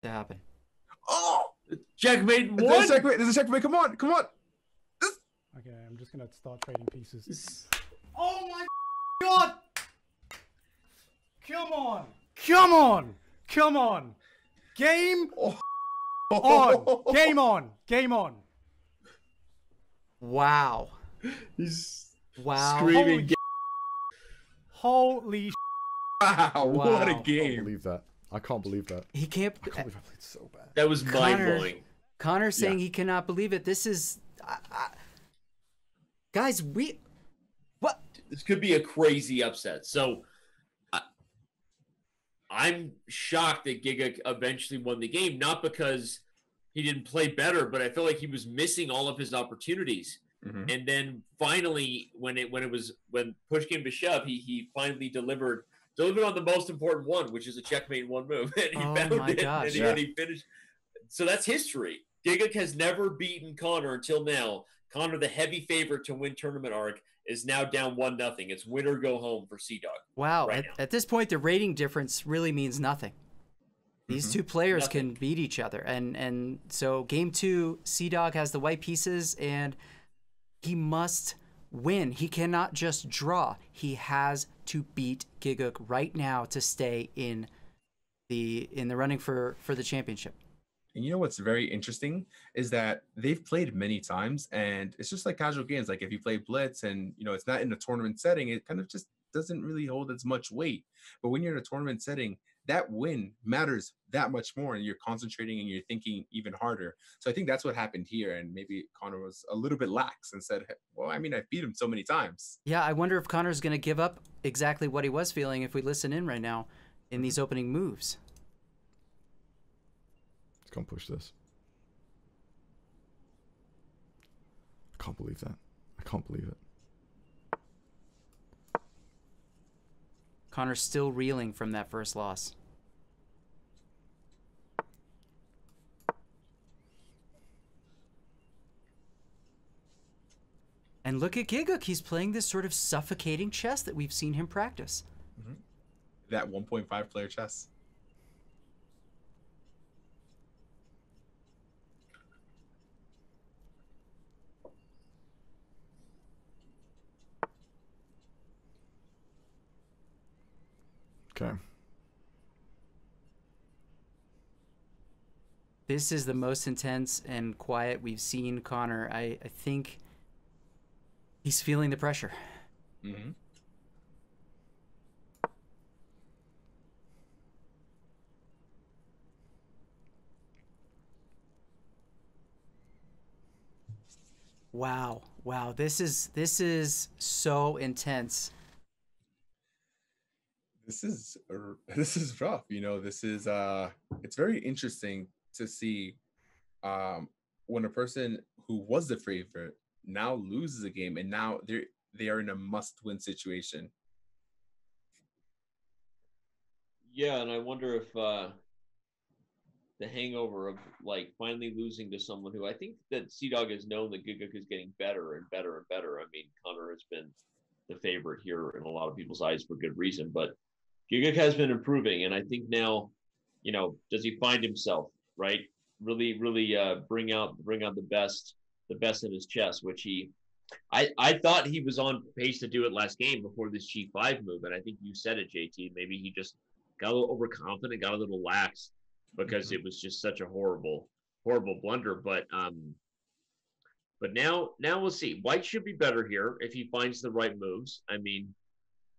to happen. Oh, Checkmate one. there's a checkmate. There's a checkmate. Come on, come on. Okay, I'm just gonna start trading pieces. Oh my God! Come on! Come on! Come on! Game on! Game on! Game on! Wow! He's Wow! screaming. Holy! Wow, what a Wow. I can't game. believe that. I can't believe that. He can't. I can't believe I played so bad. That was mind blowing. Connor's saying he cannot believe it. This is, guys. What? This could be a crazy upset. So I'm shocked that Gigguk eventually won the game, not because he didn't play better, but I feel like he was missing all of his opportunities. Mhm. And then finally, when push came to shove, he finally delivered on the most important one, which is a checkmate in one move. And he found my it, gosh. and he finished. So that's history. Gigguk has never beaten Connor until now. Connor, the heavy favorite to win tournament arc, is now down 1-0. It's win or go home for CDawg. Wow! Right At this point, the rating difference really means nothing. These two players can beat each other, and so game 2, CDawg has the white pieces, and he must win. He cannot just draw. He has to beat Gigguk right now to stay in the running for the championship. And you know what's very interesting is that they've played many times, and it's just like casual games. Like if you play Blitz and it's not in a tournament setting, it kind of just doesn't really hold as much weight. But when you're in a tournament setting, that win matters that much more, and you're concentrating and you're thinking even harder. So I think that's what happened here, and maybe Connor was a little bit lax and said, well, I mean, I beat him so many times. Yeah, I wonder if Connor's going to give up exactly what he was feeling if we listen in right now in these opening moves. Let's go and push this. I can't believe that. I can't believe it. Connor's still reeling from that first loss. And look at Gigguk. He's playing this sort of suffocating chess that we've seen him practice. That 1.5 player chess. Okay. This is the most intense and quiet we've seen Connor. I think he's feeling the pressure. Mm-hmm. Wow. Wow. This is so intense. This is rough. This is it's very interesting to see when a person who was the favorite now loses a game, and now they are in a must-win situation. Yeah, and I wonder if the hangover of finally losing to someone who I think that CDawg has known that Gigguk is getting better and better and better. I mean, Connor has been the favorite here in a lot of people's eyes for good reason, but Gigguk has been improving, and I think now, does he find himself, right? Really bring out the best in his chess, which I thought he was on pace to do it last game before this G5 move, and I think you said it, JT. Maybe he just got a little overconfident, got a little lax because it was just such a horrible blunder. But now we'll see. White should be better here if he finds the right moves. I mean,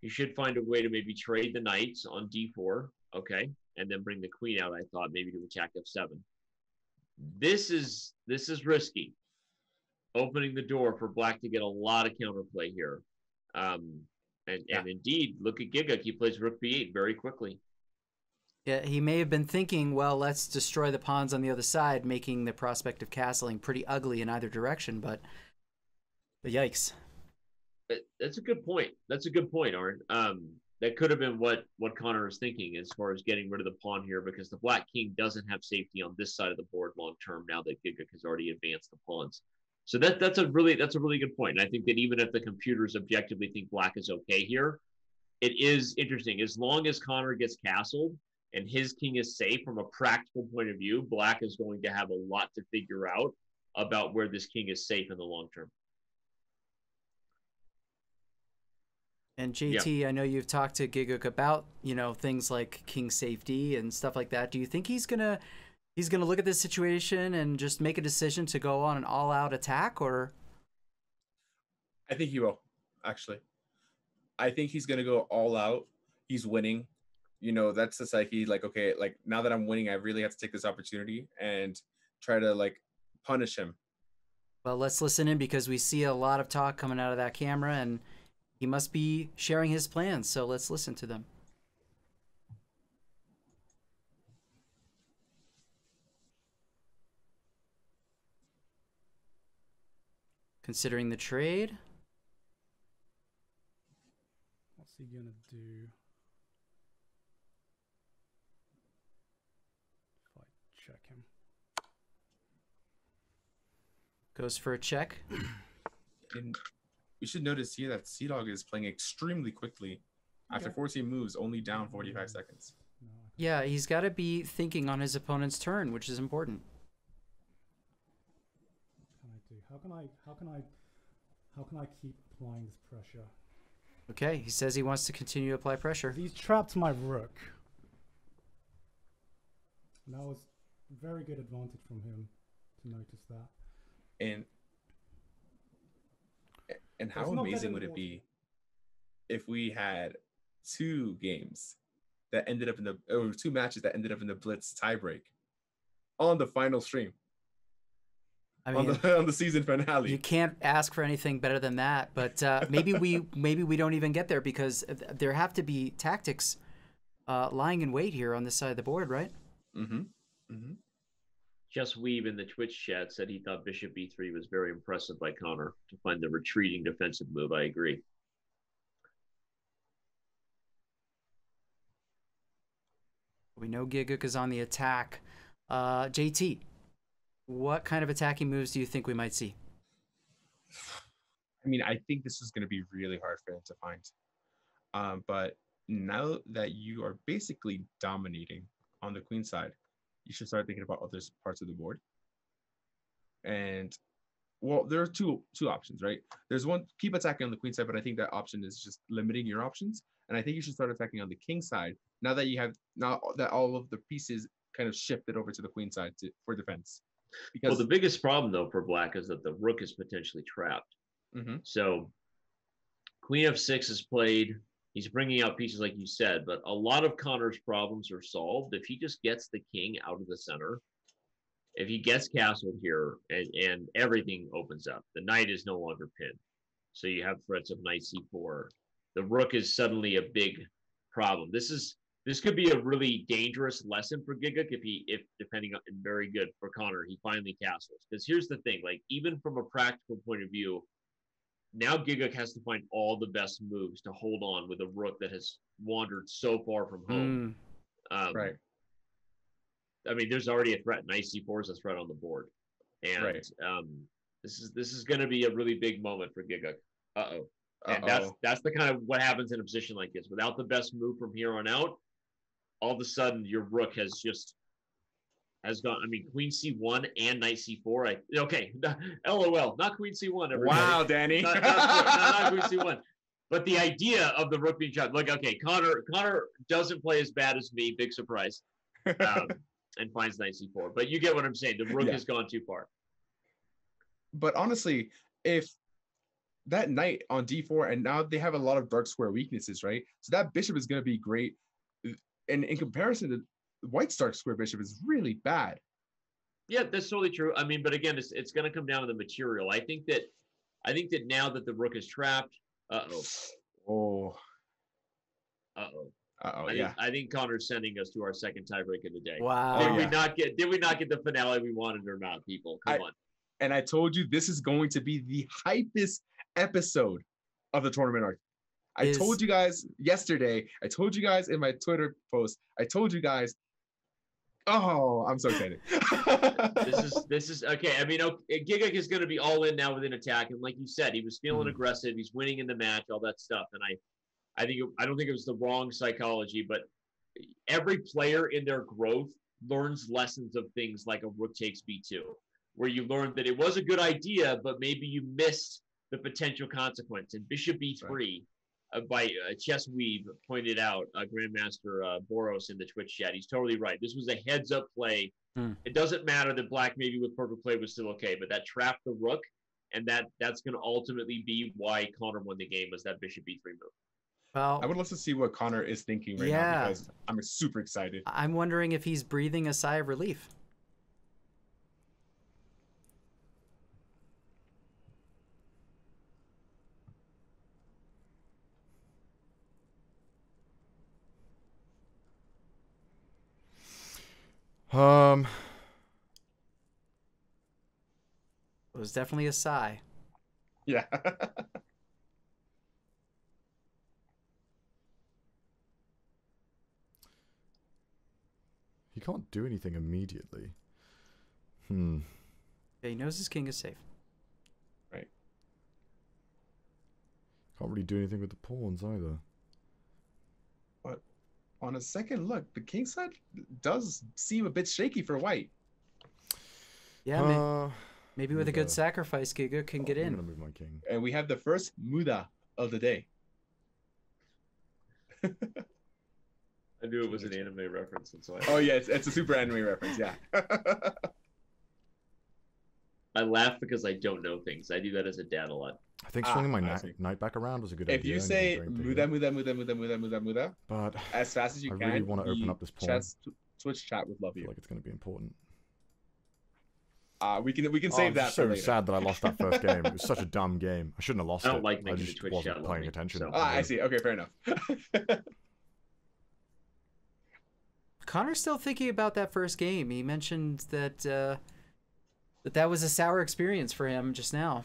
he should find a way to maybe trade the knights on d4, okay, and then bring the queen out. I thought maybe to attack f7. This is risky, opening the door for black to get a lot of counterplay here. And indeed, look at Gigguk. He plays rook b8 very quickly. Yeah, he may have been thinking, well, let's destroy the pawns on the other side, making the prospect of castling pretty ugly in either direction, but yikes. That's a good point. That's a good point, Arn. That could have been what Connor is thinking as far as getting rid of the pawn here, because the black king doesn't have safety on this side of the board long term now that Gigguk has already advanced the pawns. So that's a really good point. And I think that even if the computers objectively think black is okay here, it is interesting. As long as Connor gets castled and his king is safe from a practical point of view, Black is going to have a lot to figure out about where this king is safe in the long term. And JT, I know you've talked to Gigguk about, things like king safety and stuff like that. Do you think he's gonna look at this situation and just make a decision to go on an all-out attack, or? I think he will, actually. I think he's gonna go all out. He's winning. That's the psyche. Like, okay, like now that I'm winning, I really have to take this opportunity and try to like punish him. Well, let's listen in because we see a lot of talk coming out of that camera, and he must be sharing his plans, so let's listen to them. Considering the trade. What's he gonna do? If I check him. Goes for a check. And we should notice here that CdawgVA is playing extremely quickly. After 14 moves, only down 45 seconds. Yeah, he's got to be thinking on his opponent's turn, which is important. What can I do? How can I keep applying this pressure? Okay, he says he wants to continue to apply pressure. He's trapped my rook. And that was very good advantage from him to notice that. And how amazing would it be if we had two matches that ended up in the Blitz tiebreak on the final stream? I mean, on the season finale. You can't ask for anything better than that. But maybe we don't even get there because there have to be tactics lying in wait here on this side of the board, right? Mm-hmm. Mm-hmm. Just Weave in the Twitch chat said he thought Bishop B3 was very impressive by Connor to find the retreating defensive move. I agree. We know Gigguk is on the attack. JT, what kind of attacking moves do you think we might see? I mean, I think this is going to be really hard for him to find. But now that you are basically dominating on the queen side, you should start thinking about other parts of the board. And, well, there are two options, right? There's one, keep attacking on the queen side, but I think that option is just limiting your options. And I think you should start attacking on the king side now that all of the pieces kind of shifted over to the queen side for defense. Because, well, the biggest problem, though, for Black is that the rook is potentially trapped. Mm-hmm. So queen f6 is played. He's bringing out pieces like you said, but a lot of Connor's problems are solved if he just gets the king out of the center. If he gets castled here and everything opens up, the knight is no longer pinned. So you have threats of knight c4. The rook is suddenly a big problem. This could be a really dangerous lesson for Gigguk if depending on, and very good for Connor, he finally castles. Because here's the thing, like even from a practical point of view, now Gigguk has to find all the best moves to hold on with a rook that has wandered so far from home. Right. I mean, there's already a threat. Knight c4 is a threat on the board, and right. This is going to be a really big moment for Gigguk. And that's the kind of what happens in a position like this. Without the best move from here on out, all of a sudden your rook has gone. I mean, queen c1 and knight c4. LOL, not queen c1. Everybody. Wow, Danny. not queen c1. But the idea of the rook being trapped, like, okay, Connor doesn't play as bad as me. Big surprise, and finds knight c4. But you get what I'm saying. The rook has gone too far. But honestly, if that knight on d4, and now they have a lot of dark square weaknesses, right? So that bishop is going to be great. And in comparison to White's dark square bishop is really bad. Yeah, that's totally true. I mean, but again, it's going to come down to the material. I think that now that the rook is trapped, yeah. I think Connor's sending us to our second tiebreak of the day. Wow. Did we not get the finale we wanted or not, people? Come on. And I told you this is going to be the hypest episode of the tournament arc. I told you guys yesterday. I told you guys in my Twitter post. I told you guys. Oh, I'm so excited. This is okay. I mean, Gigguk is going to be all in now with an attack, and like you said, he was feeling aggressive. He's winning in the match, all that stuff. And I don't think it was the wrong psychology, but every player in their growth learns lessons of things like a rook takes b2, where you learn that it was a good idea, but maybe you missed the potential consequence. And bishop b3, by Chess Weave pointed out, Grandmaster Boros in the Twitch chat. He's totally right. This was a heads-up play. It doesn't matter that black maybe with perfect play was still okay, but that trapped the rook, and that's going to ultimately be why Connor won the game, was that bishop b3 move. Well, I would love to see what Connor is thinking right now, because I'm super excited. I'm wondering if he's breathing a sigh of relief. It was definitely a sigh. Yeah. He can't do anything immediately. Yeah, he knows his king is safe. Right. Can't really do anything with the pawns either. But on a second look, the king side does seem a bit shaky for white. Yeah, maybe with a good sacrifice, Gigguk can get in. I'm gonna move my king. And we have the first muda of the day. I knew it was an anime reference. That's why. Oh yeah, it's a super anime reference. Yeah. I laugh because I don't know things. I do that as a dad a lot. I think swinging my knight back around was a good idea. If you say muda, but as fast as you I can, really want to open up this pawn. Chess Twitch chat would love I you. feel like it's going to be important. We can save that for so later. sad that I lost that first game. It was such a dumb game. I shouldn't have lost it. I don't like making I the just Twitch wasn't chat paying love me, attention. so- I see. Okay, fair enough. Connor's still thinking about that first game. He mentioned that that was a sour experience for him just now.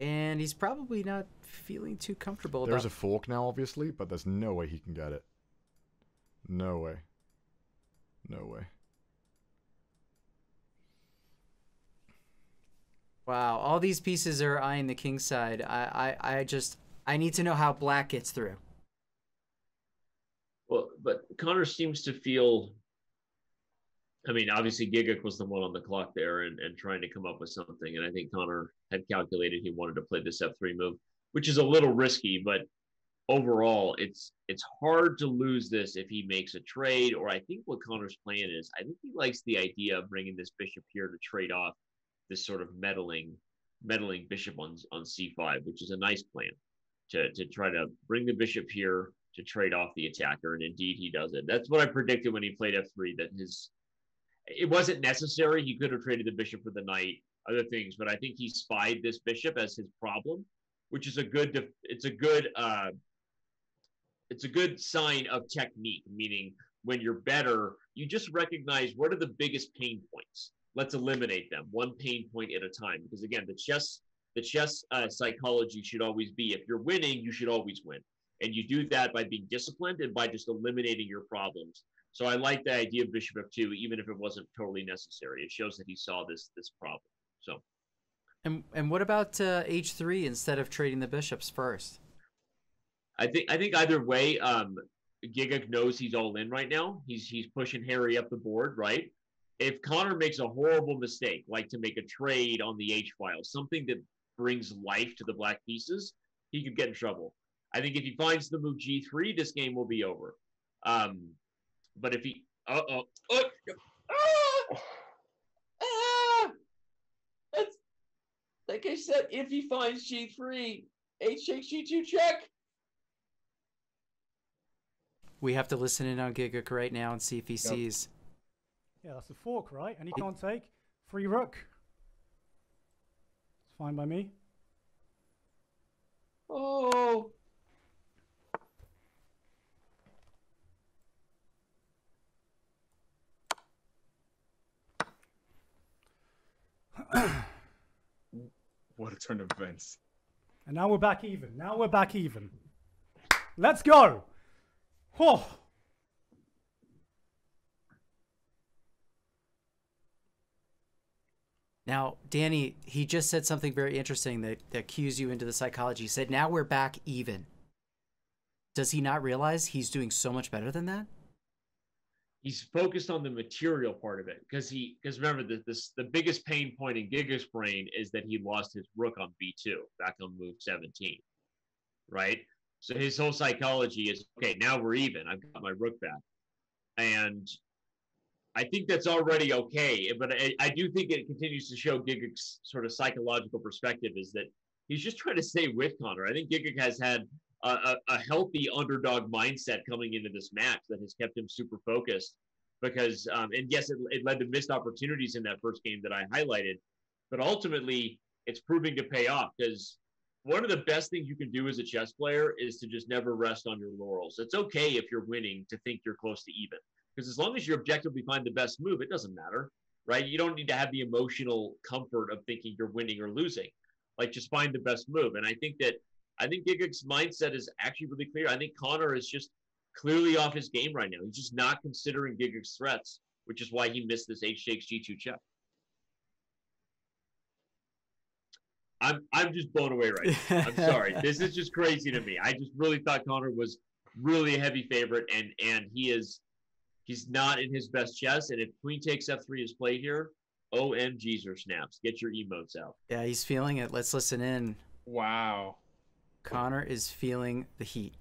And he's probably not feeling too comfortable There's about... a fork now, obviously, but there's no way he can get it. No way. No way. Wow, all these pieces are eyeing the king side. I need to know how black gets through. Well, but Connor seems to feel. I mean, obviously Gigguk was the one on the clock there and trying to come up with something. And I think Connor had calculated he wanted to play this F3 move, which is a little risky, but overall, it's hard to lose this if he makes a trade. Or I think what Connor's plan is, I think he likes the idea of bringing this bishop here to trade off this sort of meddling bishop on c5, which is a nice plan to try to bring the bishop here to trade off the attacker. And indeed, he does it. That's what I predicted when he played F3, that it wasn't necessary. He could have traded the bishop for the knight, other things, but I think he spied this bishop as his problem, which is a good sign of technique, meaning when you're better, you just recognize what are the biggest pain points. Let's eliminate them one pain point at a time. Because again, the chess psychology should always be, if you're winning, you should always win. And you do that by being disciplined and by just eliminating your problems. So I like the idea of bishop f2, even if it wasn't totally necessary. It shows that he saw this problem. So. And what about h3 instead of trading the bishops first? I think either way, Gigguk knows he's all in right now. He's pushing Harry up the board, right? If Connor makes a horrible mistake, like to make a trade on the H file, something that brings life to the black pieces, he could get in trouble. I think if he finds the move G3, this game will be over. But if he, that's like I said. If he finds G3, H takes G2 check. We have to listen in on Gigguk right now and see if he sees. Yeah, that's a fork, right? And he can't take free rook. It's fine by me. Oh. What a turn of events. And now we're back even. Let's go. Oh. Now, Danny, he just said something very interesting that cues you into the psychology. He said, now we're back even. Does he not realize he's doing so much better than that? He's focused on the material part of it because remember the biggest pain point in Gigguk's brain is that he lost his rook on b2 back on move 17, right? So his whole psychology is, okay, now we're even. I've got my rook back, and I think that's already okay. But I do think it continues to show Gigguk's sort of psychological perspective is that he's just trying to stay with Connor. I think Gigguk has had a healthy underdog mindset coming into this match that has kept him super focused because, and yes, it led to missed opportunities in that first game that I highlighted, but ultimately it's proving to pay off because one of the best things you can do as a chess player is to just never rest on your laurels. It's okay if you're winning to think you're close to even because as long as you objectively find the best move, it doesn't matter, right? You don't need to have the emotional comfort of thinking you're winning or losing. Like just find the best move. And I think Gigguk's mindset is actually really clear. I think Connor is just clearly off his game right now. He's just not considering Gigguk's threats, which is why he missed this H takes G2 check. I'm just blown away right now. I'm sorry. This is just crazy to me. I just really thought Connor was really a heavy favorite, and he's not in his best chess. And if Queen takes F3 is played here, OMGs or snaps. Get your emotes out. Yeah, he's feeling it. Let's listen in. Wow. Connor is feeling the heat.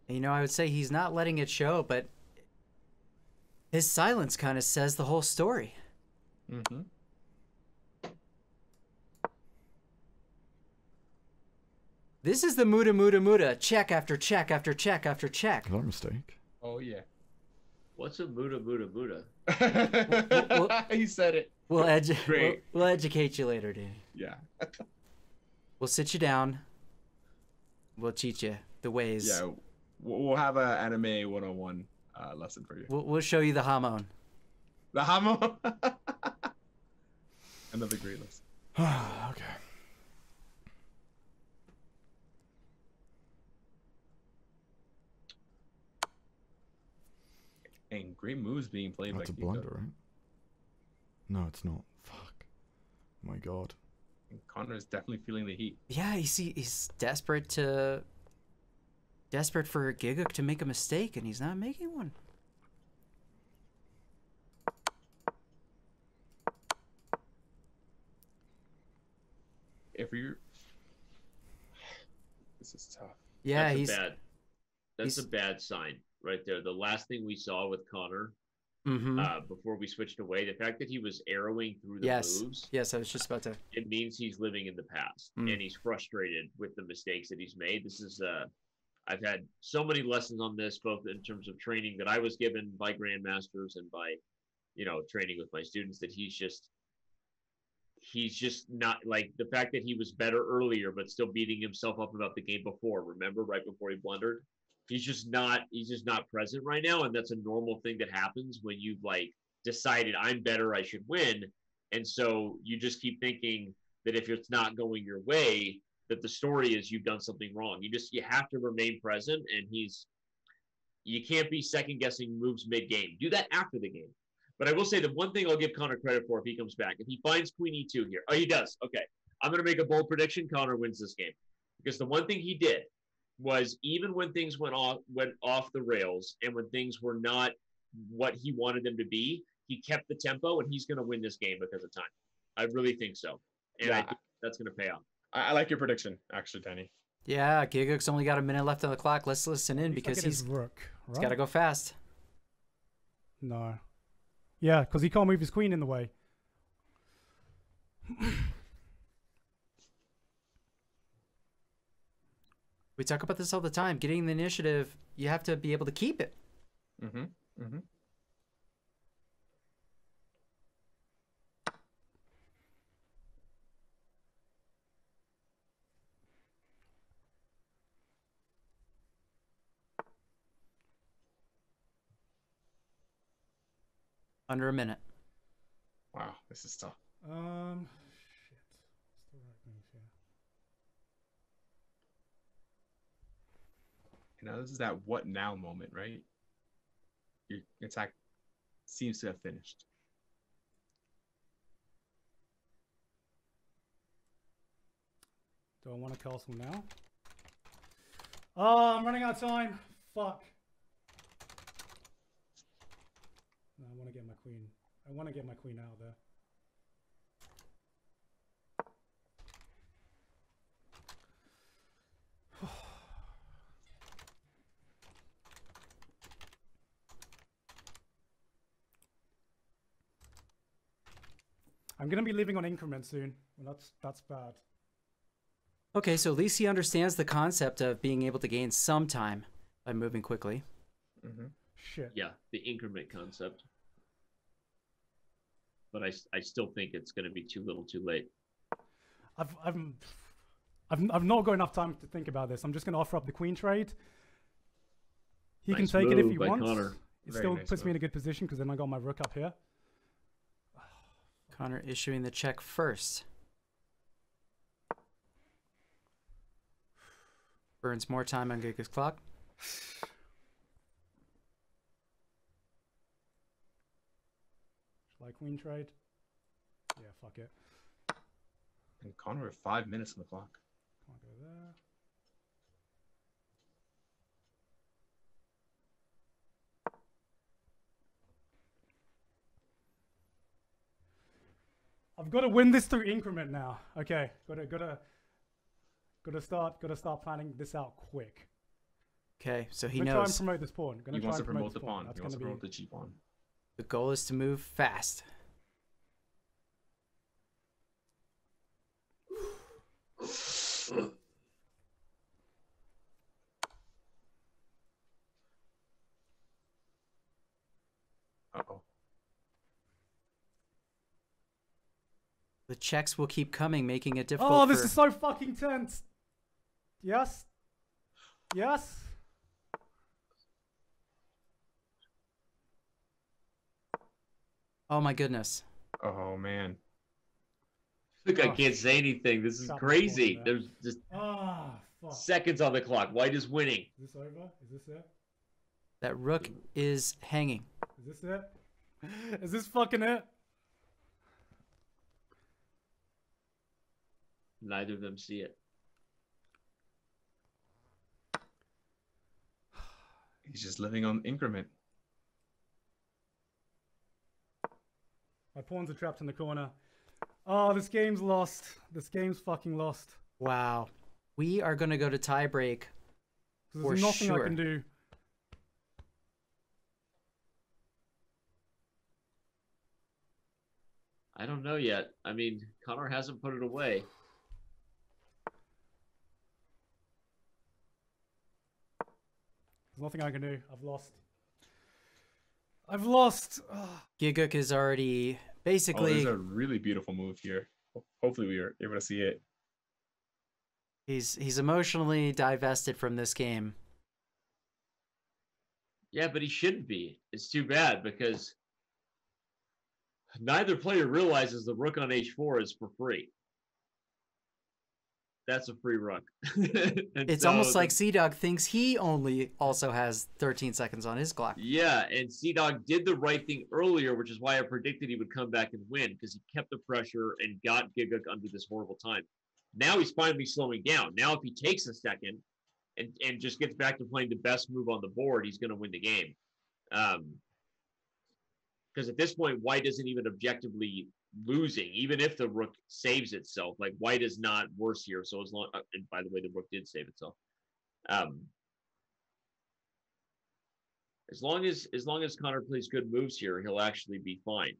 You know, I would say he's not letting it show, but his silence kind of says the whole story. Mm-hmm. This is the muda, check after check after check after check. Is that a mistake? Oh, yeah. What's a muda? He said it. We'll Great. we'll educate you later, Danny. Yeah. We'll sit you down. We'll teach you the ways. Yeah. We'll have an anime 101 lesson for you. We'll show you the hamon. The hamon. Another great lesson. Okay. And great moves being played That's a by Gigguk. blunder, right? No, it's not. Fuck. Oh my god. And Connor is definitely feeling the heat. Yeah, he's desperate for Gigguk to make a mistake, and he's not making one. If you're... This is tough. Yeah, That's a bad sign right there. The last thing we saw with Connor before we switched away, the fact that he was arrowing through the moves. Yes, I was just about to. It means he's living in the past and he's frustrated with the mistakes that he's made. This is I've had so many lessons on this, both in terms of training that I was given by grandmasters and by, training with my students, that he's just not, like, the fact that he was better earlier but still beating himself up about the game before. Remember, right before he blundered? He's just not present right now, and that's a normal thing that happens when you've decided I'm better, I should win, and so you just keep thinking that if it's not going your way, that the story is you've done something wrong. You have to remain present, and you can't be second guessing moves mid game. Do that after the game. But I will say the one thing I'll give Connor credit for if he comes back, if he finds Queen E2 here. Oh, he does. Okay. I'm going to make a bold prediction. Connor wins this game. Because the one thing he did was, even when things went off the rails and when things were not what he wanted them to be, he kept the tempo, and he's going to win this game because of time. I really think so. And I think that's going to pay off. I like your prediction, actually, Danny. Yeah, Gigguk's only got a minute left on the clock. Let's listen in because he's rook, right? got to go fast. No. Yeah, because he can't move his queen in the way. We talk about this all the time. Getting the initiative, you have to be able to keep it. Mm-hmm. Mm-hmm. Under a minute. Wow, this is tough. Shit. What's the right move here? This is that what now moment, right? Your attack seems to have finished. Do I want to castle now? Oh, I'm running out of time. Fuck. No, I want to get my queen. I want to get my queen out there. I'm gonna be leaving on increment soon. Well, that's bad. Okay, so at least he understands the concept of being able to gain some time by moving quickly. Mm-hmm. Shit. Yeah, the increment concept. But I still think it's going to be too little, too late. I've not got enough time to think about this. I'm just gonna offer up the queen trade. He Nice can take it if move he by wants. Connor. It Very still nice puts me move. in a good position because then I got my rook up here. Connor issuing the check first. Burns more time on Gigguk's clock. Shall I queen trade? Yeah, fuck it. And Connor with 5 minutes on the clock. Can't go there. I've got to win this through increment now. Okay, gotta start planning this out quick. Okay, so he I'm gonna try and knows promote this pawn. He wants to promote the pawn. That's He wants gonna to be promote the G pawn. the goal is to move fast. Uh-oh. The checks will keep coming, making it difficult. Oh, this for... is so fucking tense. Yes. Yes. Oh my goodness. Oh, man. Look, I Oh, can't say anything. This is Shut my crazy. phone there. There's just Ah, fuck. seconds on the clock. White is winning. Is this over? Is this it? That rook is hanging. Is this it? Is this fucking it? Neither of them see it. He's just living on increment. My pawns are trapped in the corner. Oh, this game's lost. This game's fucking lost. Wow. We are going to go to tiebreak. There's For nothing sure. I can do. I don't know yet. I mean, Connor hasn't put it away. There's nothing I can do. I've lost. I've lost. Ugh. Gigguk is already Oh, basically there's a really beautiful move here. Hopefully we are able to see it. he's emotionally divested from this game. Yeah, but he shouldn't be. It's too bad because neither player realizes the rook on h4 is for free. That's a free rook. And It's so almost like CdawgVA thinks he only also has 13 seconds on his clock. Yeah, and CdawgVA did the right thing earlier, which is why I predicted he would come back and win, because he kept the pressure and got Gigguk under this horrible time. Now he's finally slowing down. Now if he takes a second and just gets back to playing the best move on the board, he's going to win the game. Because at this point, White isn't even objectively losing, even if the rook saves itself. Like, White is not worse here. So as long, and by the way, the rook did save itself. As long as Connor plays good moves here, he'll actually be fine.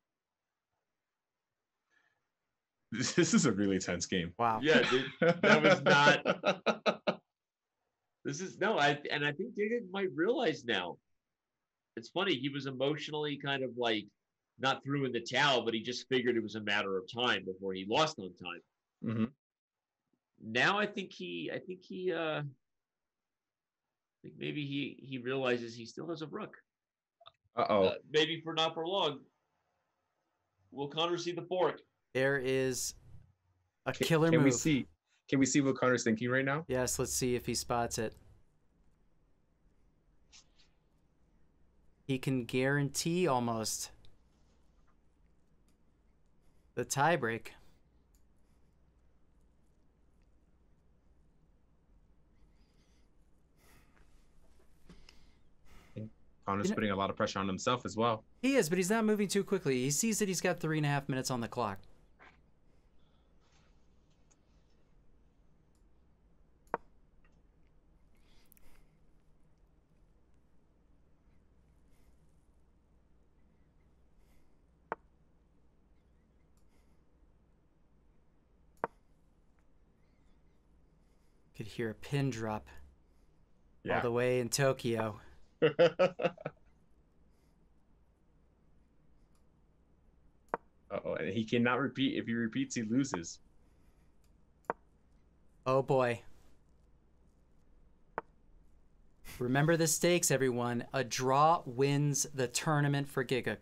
This is a really tense game. Wow. Yeah, dude, that was not. This is no, I think Gigguk might realize now. It's funny, he was emotionally kind of like not threw in the towel, but he just figured it was a matter of time before he lost on time. Mm-hmm. Now I think maybe he realizes he still has a rook. Uh-oh. Maybe for not for long. Will Connor see the fork? There is a killer Can move. Can we see what Connor's thinking right now? Yes, let's see if he spots it. He can guarantee almost the tiebreak. Connor's putting a lot of pressure on himself as well. He is, but he's not moving too quickly. He sees that he's got 3.5 minutes on the clock. Could hear a pin drop all the way in Tokyo. Uh-oh, and he cannot repeat. If he repeats, he loses. Oh boy. Remember the stakes, everyone. A draw wins the tournament for Gigguk.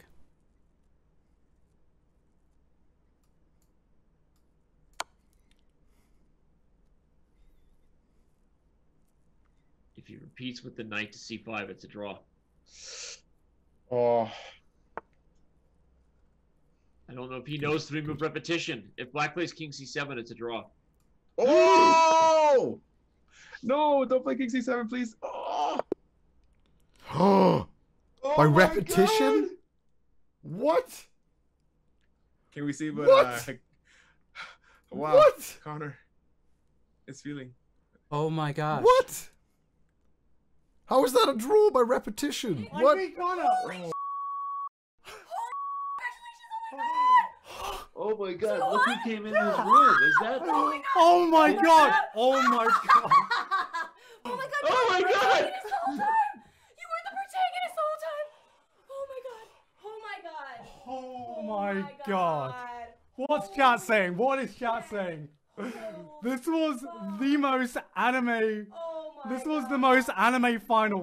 If he repeats with the knight to c5, it's a draw. Oh. I don't know if he knows 3-move repetition. If black plays king c7, it's a draw. Oh! No, don't play king c7, please. Oh! Oh, by my repetition? God! What? Can we see what? Wow, What? Connor is feeling. Oh my gosh. What? How is that a draw by repetition? What? I beat Connor. Oh my god, look who came in this room. Is that? Oh my god! Oh my god! Oh my god! Oh my god! You were the protagonist the whole time. Oh my god! Oh my god! Oh my god! What's chat saying? What is chat saying? This was the most anime. Oh my This was the most anime final.